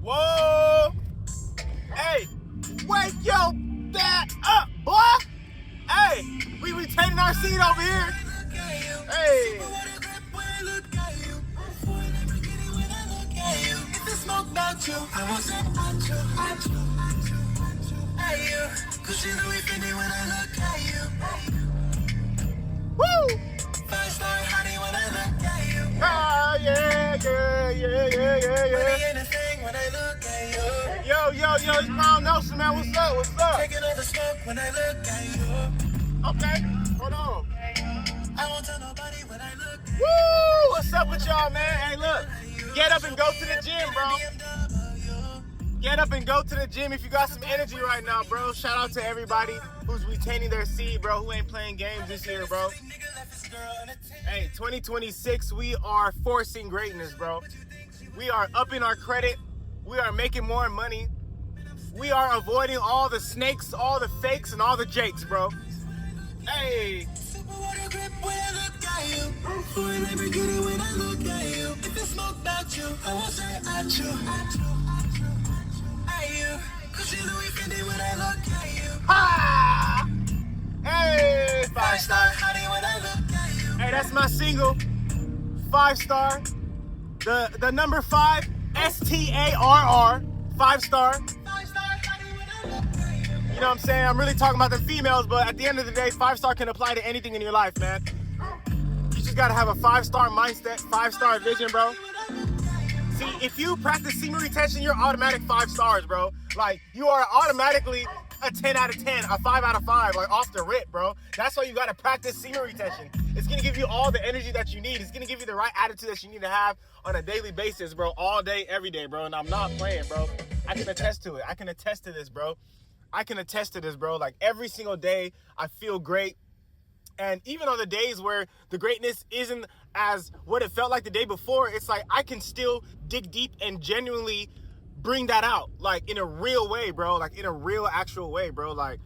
Whoa! Hey, wake your dad up, boy! Hey, we retaining our seat over here. Hey. Woo! Ah, yeah. Yo, it's Nosa, man. What's up? Take another smoke when I look at you. Okay, hold on. I won't tell nobody when I look at you. Woo! What's up with y'all, man? Hey, look. Get up and go to the gym, bro. Get up and go to the gym if you got some energy right now, bro. Shout out to everybody who's retaining their seed, bro, who ain't playing games this year, bro. Hey, 2026, we are forcing greatness, bro. We are upping our credit. We are making more money. We are avoiding all the snakes, all the fakes, and all the jakes, bro. Hey. Ha! Hey, 5-star. Hey, that's my single, 5-star. The number 5, STARR, 5-star. You know what I'm saying? I'm really talking about the females, but at the end of the day, 5-star can apply to anything in your life, man. You just gotta have a 5-star mindset, 5-star vision, bro. See, if you practice semen retention, you're automatic 5 stars, bro. Like, you are automatically a 10 out of 10, a 5 out of 5, like off the rip, bro. That's why you gotta practice semen retention. It's gonna give you all the energy that you need. It's gonna give you the right attitude that you need to have on a daily basis, bro. All day, every day, bro. And I'm not playing, bro. I can attest to it. I can attest to this, bro. Like, every single day, I feel great. And even on the days where the greatness isn't as what it felt like the day before, it's like I can still dig deep and genuinely bring that out, like, in a real way, bro. Like, in a real, actual way, bro. Like,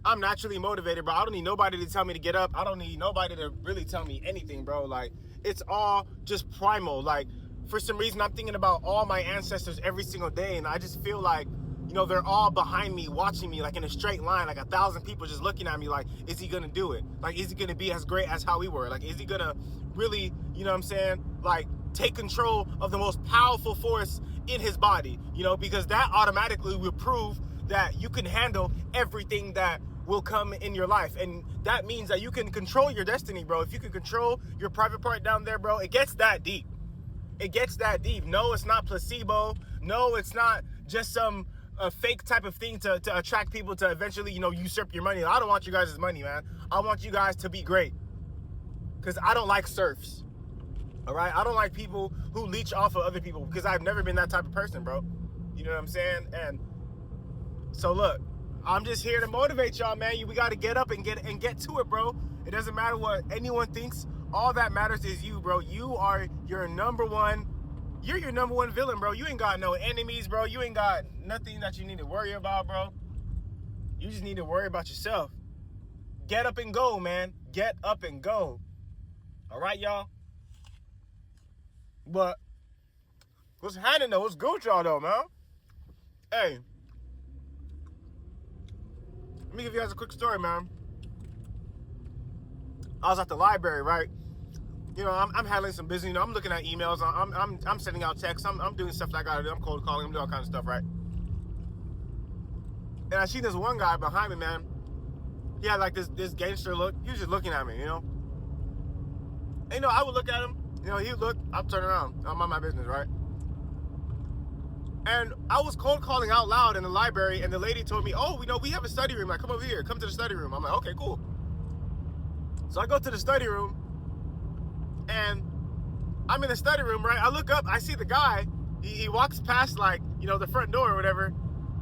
I'm naturally motivated, bro. I don't need nobody to tell me to get up. I don't need nobody to really tell me anything, bro. Like, it's all just primal. Like, for some reason, I'm thinking about all my ancestors every single day, and I just feel like, you know, they're all behind me, watching me, like, in a straight line, like 1,000 people just looking at me like, is he gonna do it? Like, is he gonna be as great as how we were? Like, is he gonna really, you know what I'm saying, like, take control of the most powerful force in his body, you know, because that automatically will prove that you can handle everything that will come in your life. And that means that you can control your destiny, bro. If you can control your private part down there, bro, it gets that deep. It gets that deep. No, it's not placebo. No, it's not just some a fake type of thing to attract people to eventually, you know, usurp your money. I don't want you guys' money, man. I want you guys to be great. Because I don't like serfs. All right? I don't like people who leech off of other people, because I've never been that type of person, bro. You know what I'm saying? And so look, I'm just here to motivate y'all, man. We got to get up and get to it, bro. It doesn't matter what anyone thinks. All that matters is you, bro. You are your number one. You're your number one villain, bro. You ain't got no enemies, bro. You ain't got nothing that you need to worry about, bro. You just need to worry about yourself. Get up and go, man. Get up and go. All right, y'all? But what's happening, though? What's good, y'all, though, man? Hey. Let me give you guys a quick story, man. I was at the library, right? You know, I'm handling some business. You know, I'm looking at emails. I'm sending out texts. I'm doing stuff that I gotta do. I'm cold calling. I'm doing all kinds of stuff, right? And I see this one guy behind me, man. He had like this gangster look. He was just looking at me, you know. And, you know, I would look at him. You know, he would look. I'd turn around. I'm on my business, right? And I was cold calling out loud in the library, and the lady told me, "Oh, you know, we have a study room. Like, come over here. Come to the study room." I'm like, "Okay, cool." So I go to the study room. And I'm in the study room, right? I look up, I see the guy. He walks past, like, you know, the front door or whatever.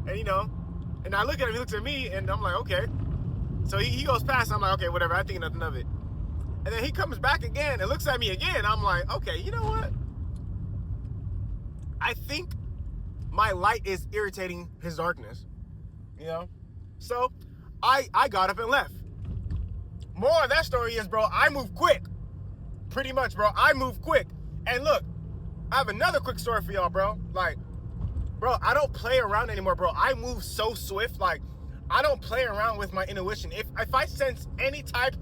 And, you know, and I look at him, he looks at me, and I'm like, okay. So he goes past, I'm like, okay, whatever. I think nothing of it. And then he comes back again and looks at me again. I'm like, okay, you know what? I think my light is irritating his darkness, you know? So I got up and left. More of that story is, bro, I move quick. Pretty much, bro. I move quick. And look, I have another quick story for y'all, bro. Like, bro, I don't play around anymore, bro. I move so swift. Like, I don't play around with my intuition. If I sense any type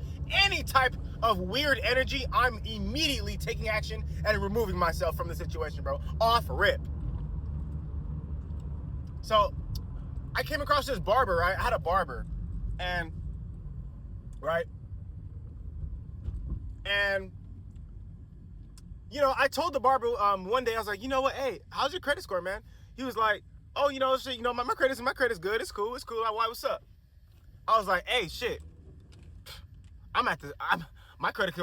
of weird energy, I'm immediately taking action and removing myself from the situation, bro. Off rip. So I came across this barber, right? I had a barber, and you know, I told the barber one day, I was like, you know what, hey, how's your credit score, man? He was like, oh, you know, shit, you know, my credit's good. It's cool. Why, what's up? I was like, hey, shit. My credit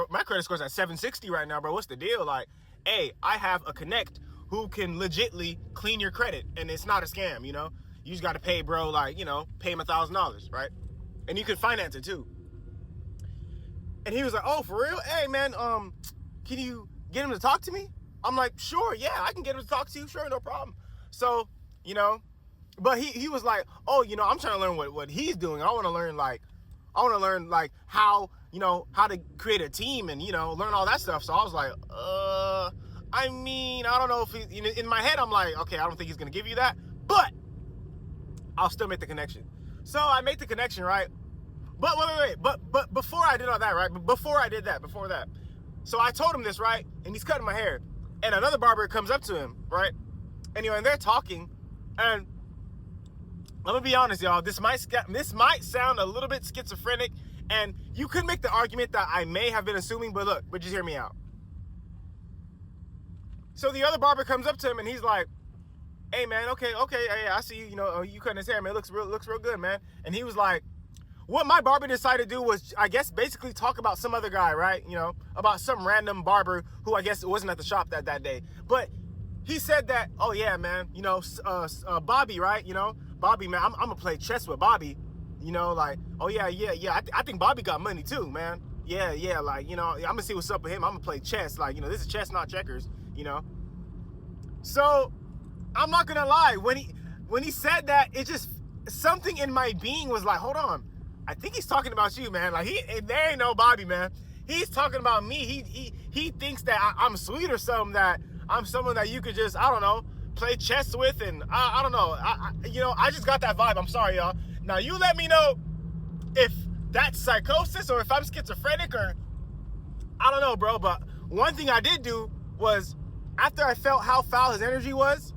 score's at 760 right now, bro. What's the deal? Like, hey, I have a connect who can legitly clean your credit, and it's not a scam, you know? You just gotta pay, bro, like, you know, pay him $1,000, right? And you can finance it too. And he was like, oh, for real? Hey, man, can you get him to talk to me? I'm like, sure, yeah, I can get him to talk to you, sure, no problem. So, you know, but he was like, oh, you know, I'm trying to learn what he's doing. I want to learn like how, you know, how to create a team and, you know, learn all that stuff. So I was like, I mean, I don't know if he, in my head, I'm like, okay, I don't think he's going to give you that, but I'll still make the connection. So I make the connection, right? But wait, but before I did all that, right? Before that. So I told him this, right? And he's cutting my hair. And another barber comes up to him, right? And, you know, and they're talking. And I'm going to be honest, y'all. This might sound a little bit schizophrenic. And you could make the argument that I may have been assuming. But look, just hear me out. So the other barber comes up to him and he's like, hey, man, okay, hey, I see you, you know, you cutting his hair, man. It looks real good, man. And he was like, what my barber decided to do was, I guess, basically talk about some other guy, right? You know, about some random barber who I guess wasn't at the shop that day. But he said that, oh, yeah, man, you know, Bobby, right? You know, Bobby, man, I'm going to play chess with Bobby. You know, like, oh, yeah. I think Bobby got money, too, man. Yeah, like, you know, I'm going to see what's up with him. I'm going to play chess. Like, you know, this is chess, not checkers, you know. So I'm not going to lie. When he said that, it just, something in my being was like, hold on. I think he's talking about you, man. Like, there ain't no Bobby, man. He's talking about me. He thinks that I'm sweet or something, that I'm someone that you could just, I don't know, play chess with, and I don't know. You know, I just got that vibe. I'm sorry, y'all. Now, you let me know if that's psychosis or if I'm schizophrenic or, I don't know, bro. But one thing I did do was, after I felt how foul his energy was,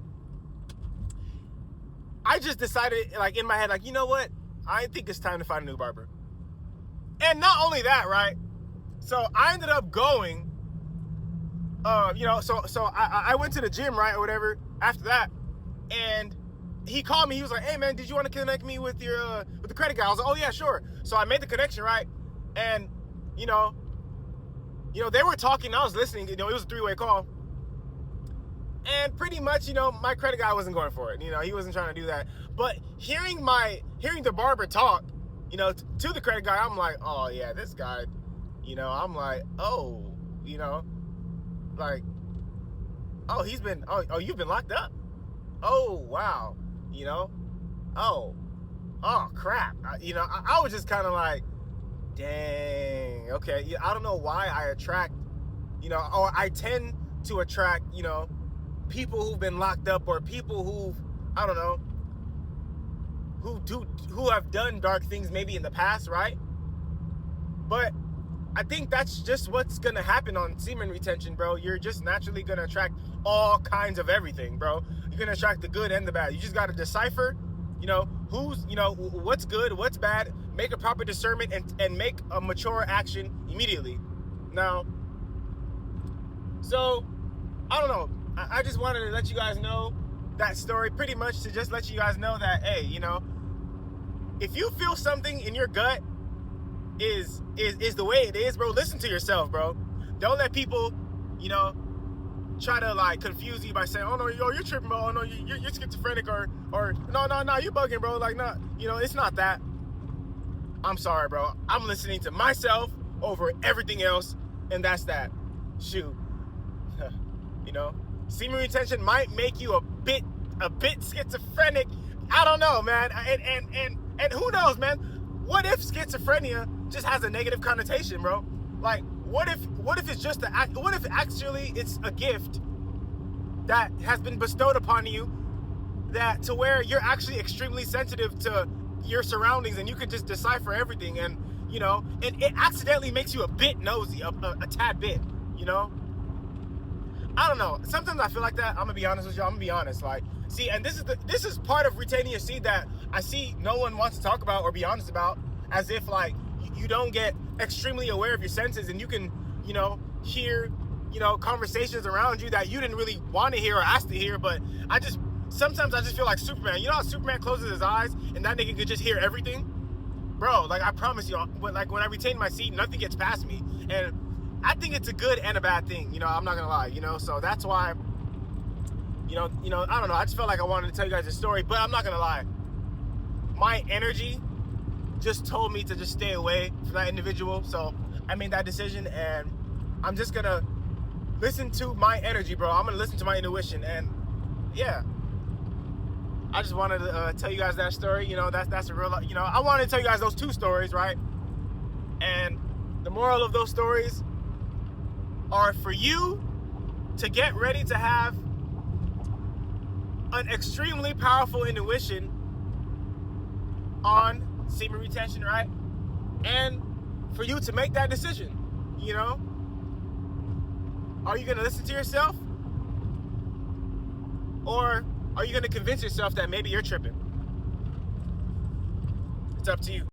I just decided, like, in my head, like, you know what? I think it's time to find a new barber. And not only that, right? So I ended up going, you know, so I went to the gym, right, or whatever, after that, and he called me. He was like, hey, man, did you want to connect me with your, with the credit guy? I was like, oh, yeah, sure. So I made the connection, right? And, you know, they were talking, I was listening, you know, it was a three-way call. And pretty much, you know, my credit guy wasn't going for it. You know, he wasn't trying to do that. But hearing the barber talk, you know, to the credit guy, I'm like, oh, yeah, this guy, you know, I'm like, oh, you know, like, oh, you've been locked up? Oh, wow, you know, oh, crap. You know, I was just kind of like, dang, okay. I don't know why I attract, you know, or I tend to attract, you know, people who've been locked up, or people who've, I don't know, who have done dark things maybe in the past, right? But I think that's just what's gonna happen on semen retention, bro. You're just naturally gonna attract all kinds of everything, bro. You're gonna attract the good and the bad. You just gotta decipher, you know, who's, you know, what's good, what's bad, make a proper discernment, and make a mature action immediately. Now, so, I don't know. I just wanted to let you guys know that story, pretty much to just let you guys know that, hey, you know, if you feel something in your gut is the way it is, bro, listen to yourself, bro. Don't let people, you know, try to, like, confuse you by saying, oh, no, you're tripping, bro. Oh, no, you're schizophrenic, or no, you bugging, bro. Like, no, you know, it's not that. I'm sorry, bro. I'm listening to myself over everything else, and that's that. Shoot. You know, semen retention might make you a bit schizophrenic. I don't know, man. And who knows, man? What if schizophrenia just has a negative connotation, bro? Like, what if it's just what if actually it's a gift that has been bestowed upon you, that to where you're actually extremely sensitive to your surroundings and you could just decipher everything, and you know, it accidentally makes you a bit nosy, a tad bit, you know. I don't know. Sometimes I feel like that. I'm gonna be honest with you. I'm gonna be honest. Like, see, and this is part of retaining your seed that I see no one wants to talk about or be honest about, as if like you don't get extremely aware of your senses and you can, you know, hear, you know, conversations around you that you didn't really want to hear or ask to hear. But sometimes I just feel like Superman. You know how Superman closes his eyes and that nigga could just hear everything, bro. Like I promise you, like when I retain my seed, nothing gets past me, and I think it's a good and a bad thing, you know, I'm not gonna lie, you know, so that's why, you know, I don't know, I just felt like I wanted to tell you guys a story, but I'm not gonna lie, my energy just told me to just stay away from that individual, so I made that decision, and I'm just gonna listen to my energy, bro. I'm gonna listen to my intuition, and yeah, I just wanted to tell you guys that story, you know, that's a real, you know, I wanted to tell you guys those two stories, right, and the moral of those stories are for you to get ready to have an extremely powerful intuition on semen retention, right? And for you to make that decision, you know? Are you gonna listen to yourself? Or are you gonna convince yourself that maybe you're tripping? It's up to you.